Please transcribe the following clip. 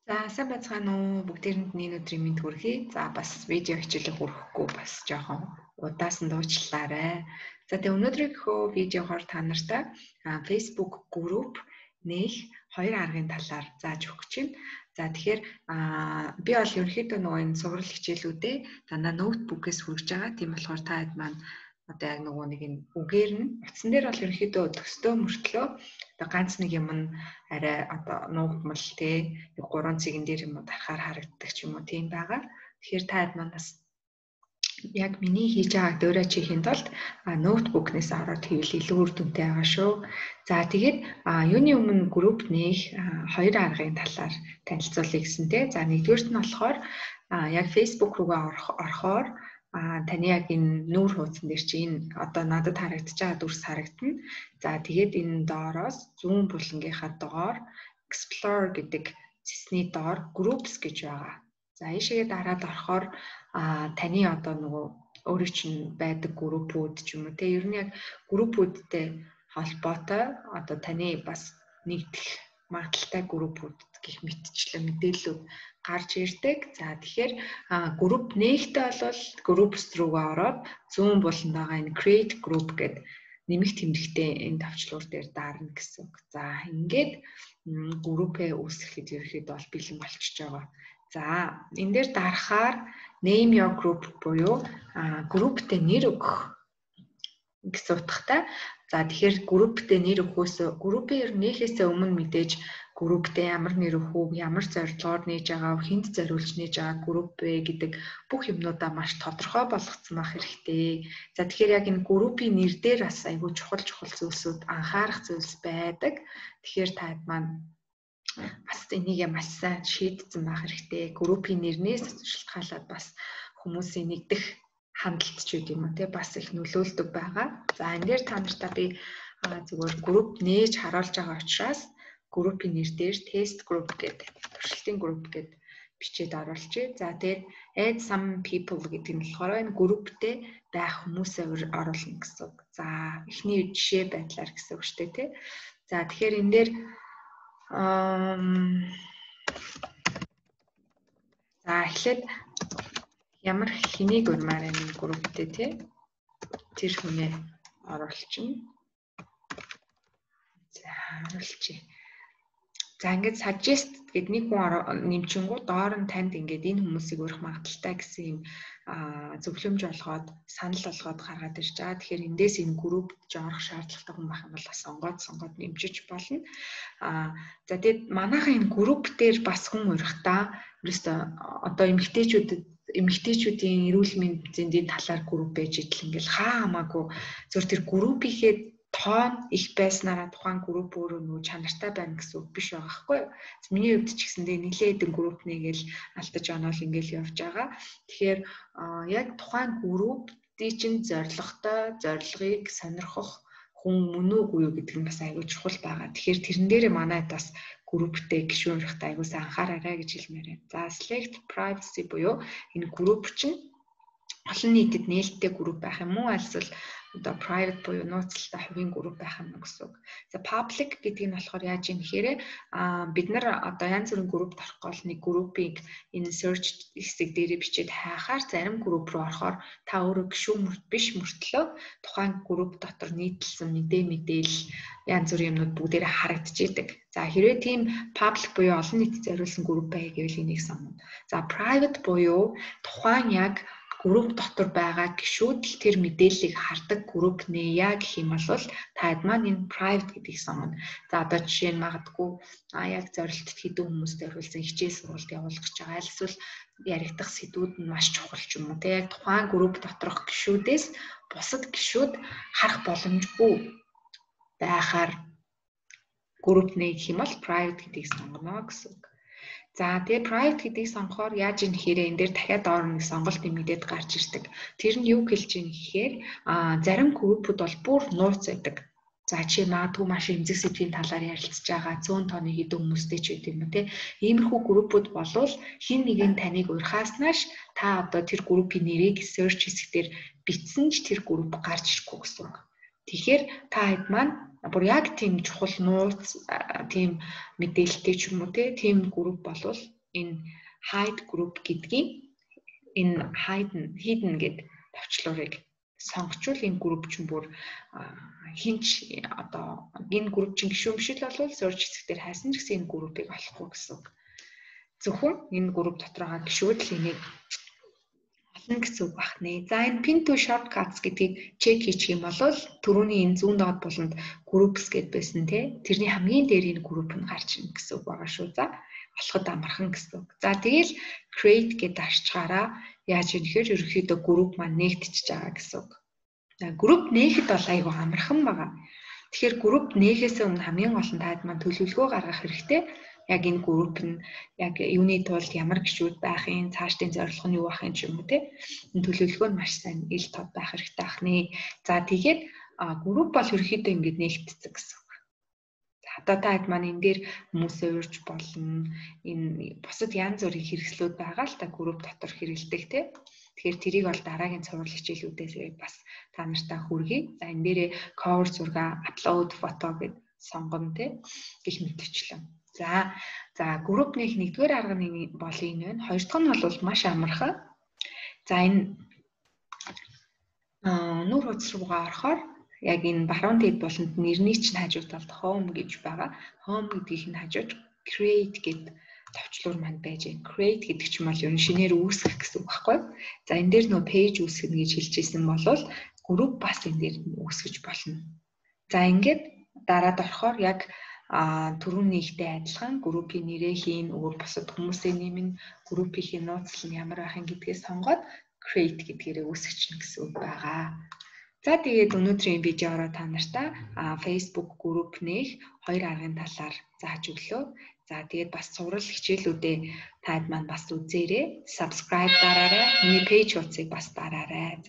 За сайн байцгаана уу бүгдээрэнд нэг өдрийн мэнд хүргэе. За бас видео хичээлээ хүрэхгүй бас жоохон удаасан дуучлаарай. За тэгээ өнөөдрийнхөө видеогоор та нартай Facebook group нээх хоёр аргын талаар зааж өгч байна. За тэгэхээр би бол ерөнхийдөө нөгөө энэ сургал хичээлүүдээ дандаа ноутбукээс хүргэж байгаа. Тийм болохоор та хэд маань одоо яг нөгөө нэг энэ үгээр нь утсан дээр бол ерөнхийдөө төстөө мөртлөө одоо ганц нэг юм нь арай одоо нуугдмал те 3 цэгэн дээр юм уу дарахаар харагддаг ч юм уу тийм байгаа. Тэгэхээр та хэд маань бас яг миний хийж байгааг дөөрэ чихийн тулд ноутбукнээс ороод хийвэл илүү үр дүнтэй байгаа шүү. За тэгээд юуны өмнө групп нээх хоёр аргын талаар танилцуулъя гэсэнтэй. За нэгдүгээрт нь болохоор яг Facebook руугаа орохоор таны яг энэ нүүр хуудсан дээр чи энэ одоо надад харагдаж байгаа дүрс харагдана. За тэгээд энэ доороос зүүн булангийнхаа доор Explore гэдэг цэсний доор Groups гэж байгаа. За ийшээ дараад орохоор таны одоо нөгөө өөрийн чинь байдаг группүүд ч юм уу те ер нь яг группүүдтэй холбоотой одоо таны бас нэгдэх магадaltaй группүүд гэх мэтчлэн мэдээлэлүүд гарч ирдэг. За тэгэхээр групп нээхтэй бол Groups руугаа ороод зүүн буланд байгаа энэ Create Group гэдэг нэмэх тэмдэгтээ энэ товчлуур дээр даарна гэсэн үг. За ингээд группээ үүсгэхэд ерөөхдөө бол бэлэн болчихж байгаа. За энэ дээр дарахаар name your group буюу групптэй нэр өгөх гэсэн утгатай. За тэгэхээр групптэй нэр өгөхөөс группээр нээхээсээ өмнө мэдээж групптэй ямар нэр өгөх, ямар зорилгоор нээж байгаа, хэнд зориулж нээж байгаа групп вэ гэдэг бүх юмнуудаа маш тодорхой болгоцсон байх хэрэгтэй. За тэгэхээр яг энэ группийн нэр дээр бас айгүй чухал зүйлсүүд анхаарах зүйлс байдаг. Тэгэхээр та хэд маань бас энийг маш сайн шийдсэн байх хэрэгтэй. Группийн нэрнээс шалтгаалаад бас хүмүүсийн нэгдэх хандлт ч үгүй юм уу те бас их нөлөөлдөг байгаа. За энэ дээр та нартай би зүгээр групп нээж харуулж байгаа учраас группийн нэр дээр test group гэдэг туршилтын групп гэдэг бичээд оруулъя. За тэгээд add some people гэдэг нь болохоор энэ групптэй байх хүмүүсээ оруулна гэсэн үг. За эхний жишээ байдлаар гэсэн үг шүү дээ те. За тэгэхээр энэ дээр за эхлээд ямар хэнийг урмаар энэ групптэй те тэр хүнээ оруулчихна. За оруулчих. За ингээд suggest гэдэг нэг хүн нэмчингүү доор нь танд ингээд энэ хүмүүсийг урих магадaltaй гэсэн юм зөвлөмж олгоод санал болгоод гаргаад ирж байгаа. Тэгэхээр эндээс энэ группт орох шаардлагатай хүн байх юм бол бас сонгоод нэмжиж болно. За тэгээд манайхан энэ групп дээр бас хүн урихдаа ерөөсөө одоо эмэгтэйчүүдийн эрүүл мэндийн талаар групп байж идэл ингээл хамаагүй зөв тэр группийнхээ тоон их байснараа тухайн групп өөрөө нөгөө чанартай байна гэсэн үг биш байгаа байхгүй юу. Миний хувьд ч гэсэндээ нилээдэн групп нэгэл алтаж оноол ингээл явж байгаа. Тэгэхээр яг тухайн группийн чинь зорилгыг сонирхох хүн мөн үгүй юу гэдэг нь бас аягүй чухал байгаа. Тэгэхээр тэрэн дээрээ манай бас групптэй гишүүнрэх аягуулс анхаараарай гэж хэлмээр байна. За select privacy буюу энэ групп чинь олон нийтэд нээлттэй групп байх юм уу альсвал одоо private буюу нууцлалтай хувийн групп байх юм гэсэн үг. За public гэдэг нь болохоор яаж юм гэхээр бид нар одоо янз бүрийн группт орох гол нэг группийг энэ search хэсэг дээр бичээд хайхаар зарим групп руу орохоор та өөрөө гишүүн биш мөртлөө тухайн групп дотор нийтлсэн мэдээлэл янз бүрийн юмнууд бүгдээрээ харагдчихэйдэг. За хэрвээ тийм public буюу олон нийтэд зориулсан групп бай гэвэл энийг сонгоно. За private буюу тухайн яг групп дотор байгаа гишүүд л тэр мэдээллийг хардаг групп нээя гэх юм бол та хэд маань энэ private гэдгийг сонгоно. За одоо жишээ нь магадгүй яг зорилттой хэдэн хүмүүст зориулсан хичээл сургалт явуулах гэж байгаа. Эсвэл яригдах сэдвүүд нь маш чухал ч юм уу. Тэг яг тухайн групп доторх гишүүдээс бусад гишүүд харах боломжгүй байхаар групп нээх юм бол private гэдгийг сонгоно гэсэн үг. За тэгээ private гэдгийг сонгохоор яаж юм гэхээр энэ дээр дахиад доор нэг сонголт нэмэгдээд гарч ирдэг. Тэр нь юу хэлж ийн гэхээр зарим группүүд бол бүр нууц байдаг. За чи магадгүй маш эмзэг сэдвийн талаар ярилцж байгаа 100 тонны хэдэн хүмүүстэй ч гэдэг юм те. Иймэрхүү группүүд болвол хин нэгэн таныг урьхааснаас та одоо тэр группийн нэрийг search хэсгээр бичсэн ч тэр групп гарч ирэхгүй гэсэн үг. Тэгэхээр та хэд маань бүр яг тийм чухал нууц тийм мэдээлэлтэй ч юм уу тийм групп болвол энэ hide group гэдгийг энэ hidden гэд товчлуурыг сонгочвол энэ групп чинь бүр хинч одоо энэ групп чинь гишүүн биш л болвол search хэсгээр хайсан ч гэсэн энэ группыг олохгүй гэсэн үг. Зөвхөн энэ групп дотороо гишүүд л энийг олно гэсэн үг байна. За энэ pin to shortcuts гэдгийг чек хийчих юм бол түрүүний энэ зүүн доод буланд groups гэд байсан тий. Тэрний хамгийн дээр энэ групп нь гарч ирнэ гэсэн үг байгаа шүү. За олоход амархан гэсэн үг. За тэгэл create гэд арчгаараа яаж юм гэхээр ерөнхийдөө групп маань нэгтчихэж байгаа гэсэн үг. За групп нээхэд бол айгүй амархан байгаа. Тэгэхээр групп нээхээс өмнө хамгийн гол нь таад маань төлөвлөгөө гаргах хэрэгтэй. Яг энэ групп нь яг юуны тулд ямар гишүүд байхын, цаашдын зорилго нь юу байхын ч юм уу те. Энэ төлөвлөгөө нь маш сайн ил тод байх хэрэгтэй ахны. За тэгээд групп бол ерөнхийдөө ингэж нэгтцэг гэсэн үг. За одоо таад маань энэ дээр хүмүүсээ урьж болно. Энэ бусад янз бүрийн хэрэгслүүд байгаа л та групп дотор хэрэгэлдэг те. Тэгэхээр тэрийг бол дараагийн цуврал хичээлүүдээс бас та нартай хүргэе. За энэ дээрээ cover зураг, upload фото гэд сонгоно те. Гэх мэтчлэн. За группнийх нэгдүгээр арга нь бол энэ байна. Хоёр дахь нь бол маш амархан. За энэ нүүр хуудас руугаа орохоор яг энэ баруун дэд болонд нэрний чинь хажууд талд home гэж байгаа. Home гэдгийг нь хажууд create гэд товчлуур маань байж байна. Create гэдэг чинь бол ер нь шинээр үүсгэх гэсэн үг байхгүй. За энэ дээр нөө page үүсгэнэ гэж хэлжсэн болвол групп бас энэ дээр үүсгэж болно. За ингээд дараад орохоор яг түрүүнийхтэй адилхан группийн нэрээ хийн, өөр бусад хүмүүсээ нэмэн, группийн нууцлал нь ямар байх юм гэдгээ сонгоод create гэдгээрээ үүсгэчихнэ гэсэн үг байгаа. За тэгээд өнөөдрийн видеороо та нартай Facebook групп нээх хоёр аргын талаар зааж өглөө. За тэгээд бас цуврал хичээлүүдээ таад маань бас үзээрэй. Subscribe дараарай. Миний page хуудсыг бас дараарай.